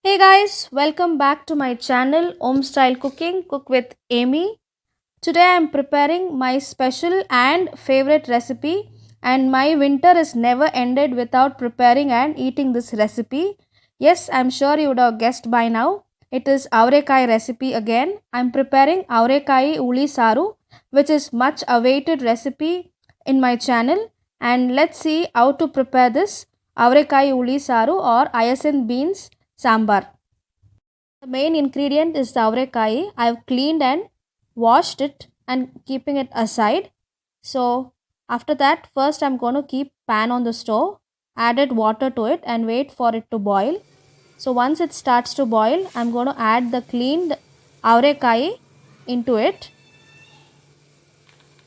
Hey guys, welcome back to my channel Home Style Cooking Cook with Amy. Today I am preparing my special and favorite recipe, and my winter is never ended without preparing and eating this recipe. Yes, I'm sure you would have guessed by now. It is avrekai recipe again. I'm preparing avrekai uli saru, which is much awaited recipe in my channel, and let's see how to prepare this avrekai uli saru or hyacinth beans sambar. The main ingredient is the avrekai. I've cleaned and washed it and keeping it aside. So after that, first I'm going to keep pan on the stove, added water to it and wait for it to boil. So once it starts to boil, I'm going to add the cleaned avrekai into it.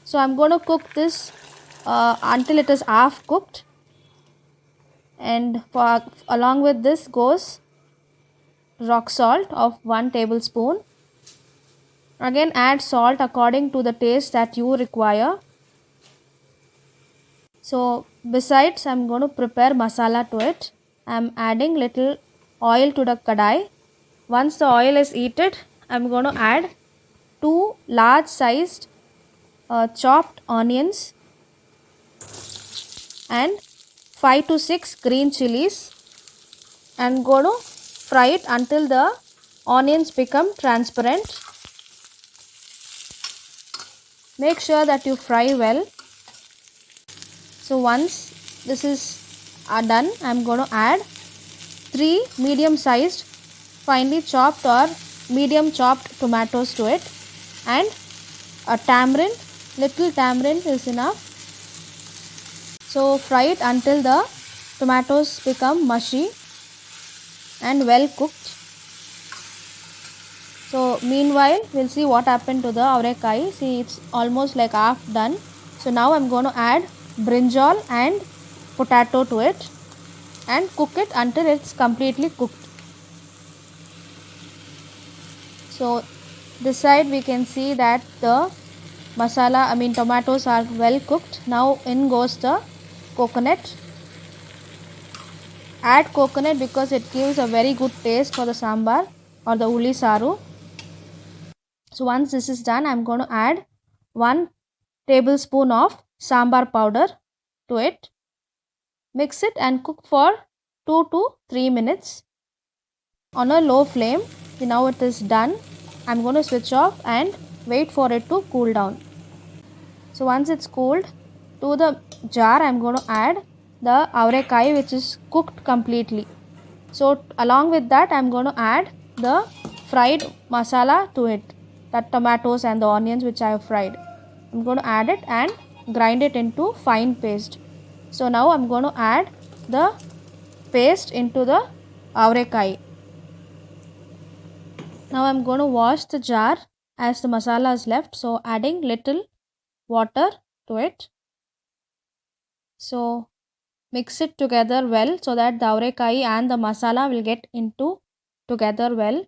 So I'm going to cook this until it is half cooked, and along with this goes rock salt of 1 tablespoon. Again, add salt according to the taste that you require. So besides, I'm going to prepare masala to it. I'm adding little oil to the kadai. Once the oil is heated, I'm going to add 2 large sized chopped onions and 5 to 6 green chilies. I'm going to fry it until the onions become transparent. Make sure that you fry well. So once this is done, I'm going to add 3 medium sized finely chopped or medium chopped tomatoes to it, and a tamarind. Little tamarind is enough. So fry it until the tomatoes become mushy and well cooked. So meanwhile, we'll see what happened to the avrekai. See, it's almost like half done. So now I'm going to add brinjal and potato to it and cook it until it's completely cooked. So this side we can see that the tomatoes are well cooked. Now in goes the coconut. Add coconut because it gives a very good taste for the sambar or the uli saru. So once this is done, I'm going to add 1 tablespoon of sambar powder to it. Mix it and cook for 2 to 3 minutes on a low flame. Now it is done. I'm going to switch off and wait for it to cool down. So once it's cooled, to the jar I'm going to add the avrekai, which is cooked completely. So along with that, I'm going to add the fried masala to it, the tomatoes and the onions which I have fried. I'm going to add it and grind it into fine paste. So now I'm going to add the paste into the avrekai. Now I'm going to wash the jar as the masala is left. So adding little water to it. So mix it together well so that the avrekai and the masala will get into together well.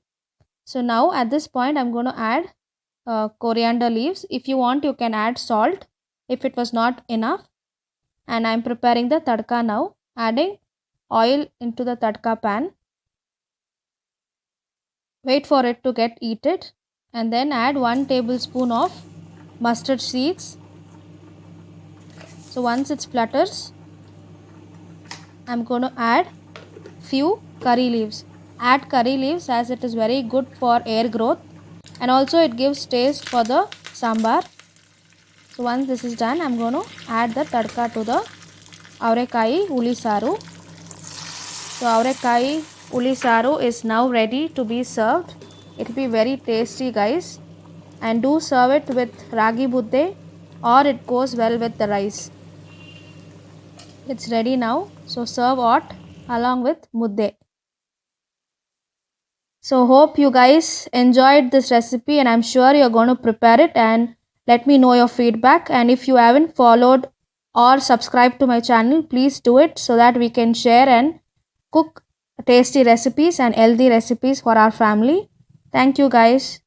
So now at this point I'm going to add coriander leaves. If you want, you can add salt if it was not enough. And I'm preparing the tadka now, adding oil into the tadka pan. Wait for it to get heated and then add 1 tablespoon of mustard seeds. So once it splutters, I'm going to add few curry leaves. Add curry leaves as it is very good for hair growth and also it gives taste for the sambar. So once this is done, I'm going to add the tadka to the avrekai uli saru. So avrekai uli saru is now ready to be served. It will be very tasty, guys, and do serve it with ragi mudde or it goes well with the rice. It's ready now, so serve hot along with mudde. So hope you guys enjoyed this recipe and I'm sure you're going to prepare it and let me know your feedback. And if you haven't followed or subscribed to my channel, please do it so that we can share and cook tasty recipes and healthy recipes for our family. Thank you guys.